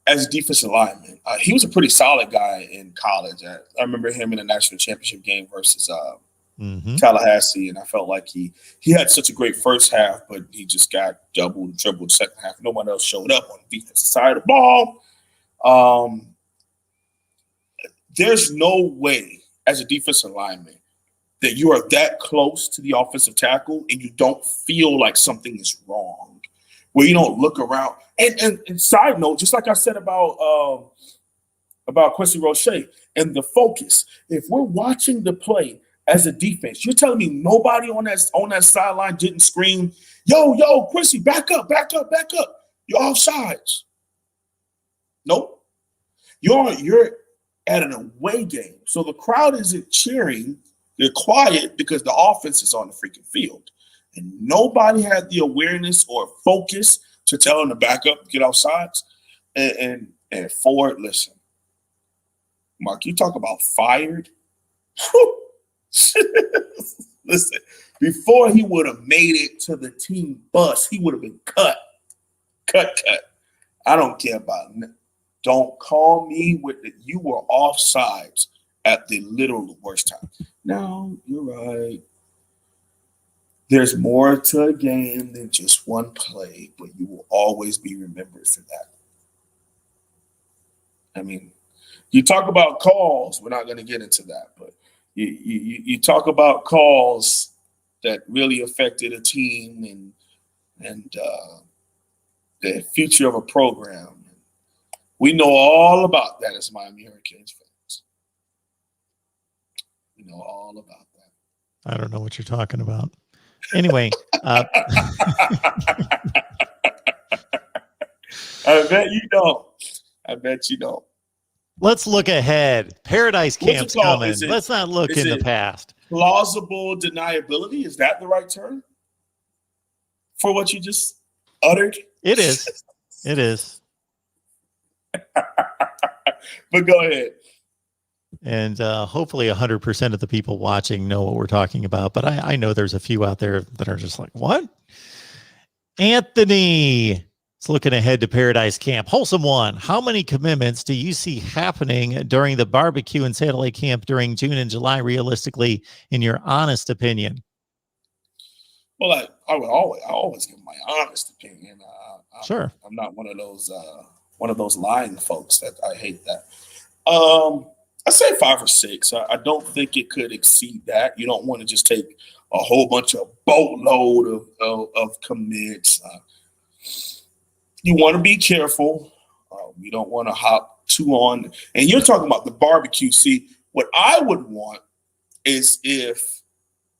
as a defensive lineman, he was a pretty solid guy in college. I remember him in a national championship game versus Tallahassee, and I felt like he had such a great first half, but he just got doubled, tripled second half. No one else showed up on the defensive side of the ball. There's no way as a defensive lineman that you are that close to the offensive tackle and you don't feel like something is wrong, where you don't look around. And side note, just like I said about Quincy Roche and the focus, if we're watching the play as a defense, you're telling me nobody on that sideline didn't scream, yo, Quincy, back up. You're offsides. Nope. You're at an away game. So the crowd isn't cheering. They're quiet because the offense is on the freaking field. And nobody had the awareness or focus to tell him to back up, get off sides. And Ford, listen, Mark, you talk about fired. Listen, before he would have made it to the team bus, he would have been cut. I don't care about it. Don't call me with it. You were offsides at the literal worst time. No, you're right. There's more to a game than just one play, but you will always be remembered for that. I mean, you talk about calls. We're not going to get into that, but you talk about calls that really affected a team and the future of a program. We know all about that as Miami Hurricanes fans. We know all about that. I don't know what you're talking about. Anyway. I bet you don't. Let's look ahead. Paradise What's it Camp's called? coming. Let's not look Is in the it past. plausible deniability? Is that the right term for what you just uttered? It is. It is. But go ahead. And hopefully 100% of the people watching know what we're talking about. But I know there's a few out there that are just like, what? Anthony is looking ahead to Paradise Camp. Wholesome one. How many commitments do you see happening during the barbecue and satellite camp during June and July, realistically, in your honest opinion? Well, I always give my honest opinion. Sure. I'm not one of those lying folks that I hate that. I say 5 or 6. I don't think it could exceed that. You don't want to just take a whole bunch of boatload of commits. You want to be careful. You don't want to hop too on. And you're talking about the barbecue. See, what I would want is if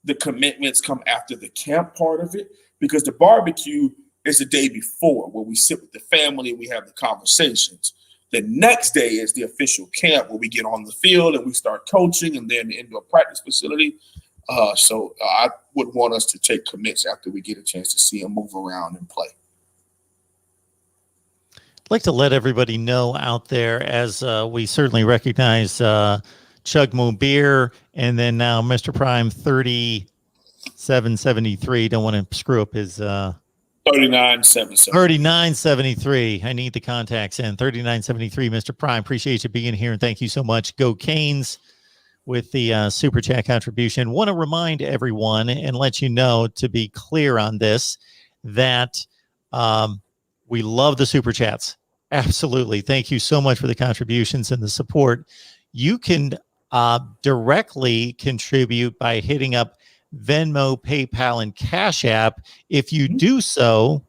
the commitments come after the camp part of it, because the barbecue is the day before where we sit with the family and we have the conversations. The next day is the official camp where we get on the field and we start coaching, and then the indoor practice facility. So I would want us to take commits after we get a chance to see them move around and play. I'd like to let everybody know out there, as we certainly recognize Chugmo Beer, and then now Mr. Prime 3773. Don't want to screw up his 3977. 3973. I need the contacts in 3973. Mr. Prime, appreciate you being here, and thank you so much. Go Canes with the super chat contribution. Want to remind everyone and let you know, to be clear on this, that we love the super chats. Absolutely. Thank you so much for the contributions and the support. You can directly contribute by hitting up Venmo, PayPal, and Cash App. If you do so,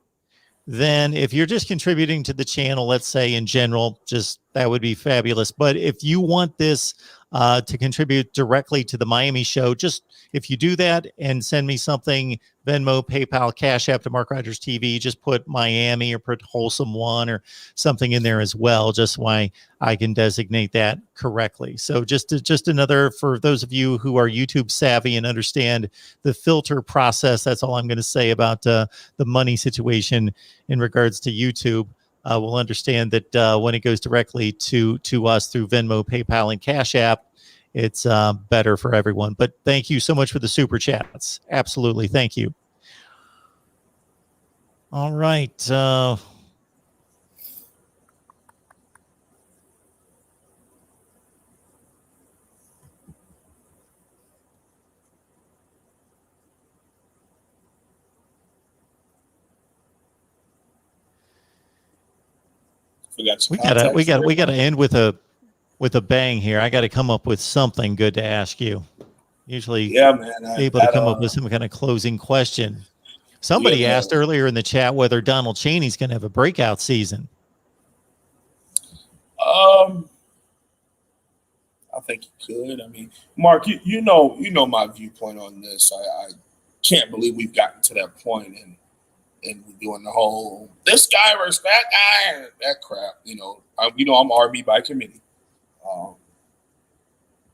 then if you're just contributing to the channel, let's say in general, just that would be fabulous. But if you want this to contribute directly to the Miami show, just if you do that and send me something, Venmo, PayPal, Cash App to Mark Rogers TV, just put Miami or put Wholesome One or something in there as well, just why I can designate that correctly. So just another, for those of you who are YouTube savvy and understand the filter process, that's all I'm going to say about the money situation in regards to YouTube. We'll understand that when it goes directly to us through Venmo, PayPal, and Cash App, it's better for everyone. But thank you so much for the super chats. Absolutely. Thank you. All right. We gotta end with a bang here. I got to come up with something good to ask you. Usually, able to come up with some kind of closing question. Somebody asked earlier in the chat whether Donald Chaney's going to have a breakout season. I think he could. I mean, Mark, you know my viewpoint on this. I can't believe we've gotten to that point, and we're doing the whole this guy versus that guy and that crap. I'm RB by committee,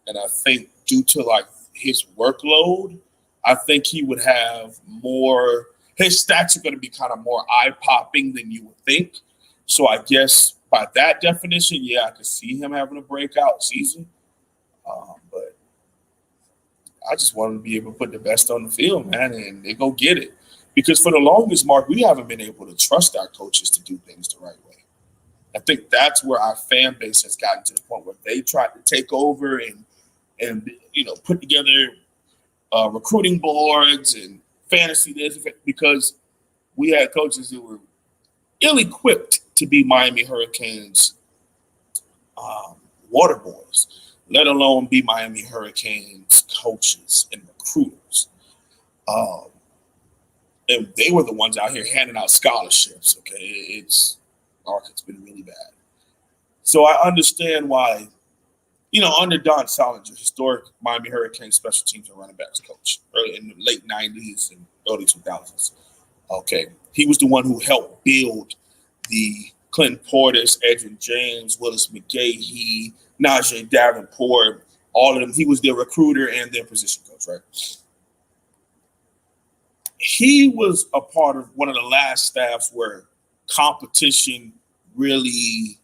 and I think due to like his workload, I think he would have more. His stats are going to be kind of more eye-popping than you would think. So I guess by that definition, yeah, I could see him having a breakout season. But I just want him to be able to put the best on the field, man, and they go get it. Because for the longest, Mark, we haven't been able to trust our coaches to do things the right way. I think that's where our fan base has gotten to the point where they tried to take over and put together recruiting boards and fantasy this, because we had coaches who were ill-equipped to be Miami Hurricanes water boys, let alone be Miami Hurricanes coaches and recruiters. And they were the ones out here handing out scholarships. Okay, it's been really bad. So I understand why, under Don Solinger, historic Miami Hurricanes special teams and running backs coach early in the late 90s and early 2000s. Okay, he was the one who helped build the Clinton Portis, Edwin James, Willis McGahee, Najee Davenport, all of them. He was their recruiter and their position coach, right? He was a part of one of the last staffs where competition really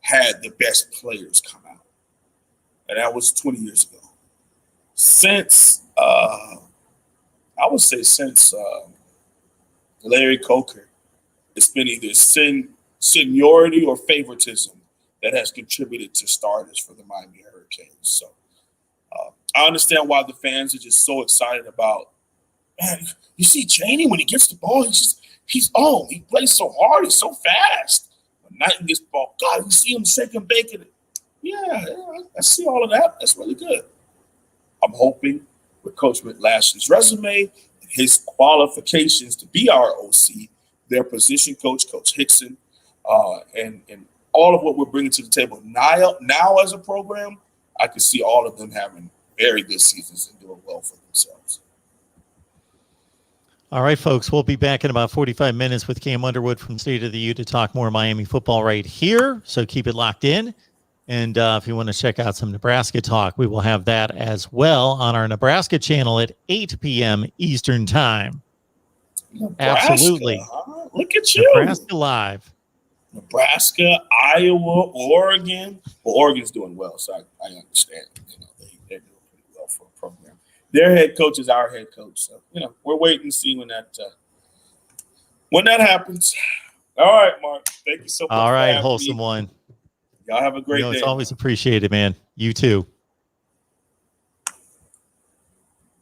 had the best players come out. And that was 20 years ago. Since, I would say since Larry Coker, it's been either seniority or favoritism that has contributed to starters for the Miami Hurricanes. So I understand why the fans are just so excited about, man, you see Chaney when he gets the ball, he's on. He plays so hard, he's so fast. When Knighton gets the ball, God, you see him shaking, baking it. Yeah, I see all of that. That's really good. I'm hoping with Coach McLash's resume and his qualifications to be our OC, their position coach, Coach Hickson, and all of what we're bringing to the table now as a program, I can see all of them having very good seasons and doing well for themselves. All right, folks, we'll be back in about 45 minutes with Cam Underwood from State of the U to talk more Miami football right here. So keep it locked in. And if you want to check out some Nebraska talk, we will have that as well on our Nebraska channel at 8 p.m. Eastern time. Nebraska, Absolutely. huh? Look at you. Nebraska Live. Nebraska, Iowa, Oregon. Well, Oregon's doing well, so I understand. They're doing pretty well for a program. Their head coach is our head coach, so we're waiting to see when that happens. All right, Mark. Thank you so much. All right, wholesome one. Y'all have a great day. It's always appreciated, man. You too.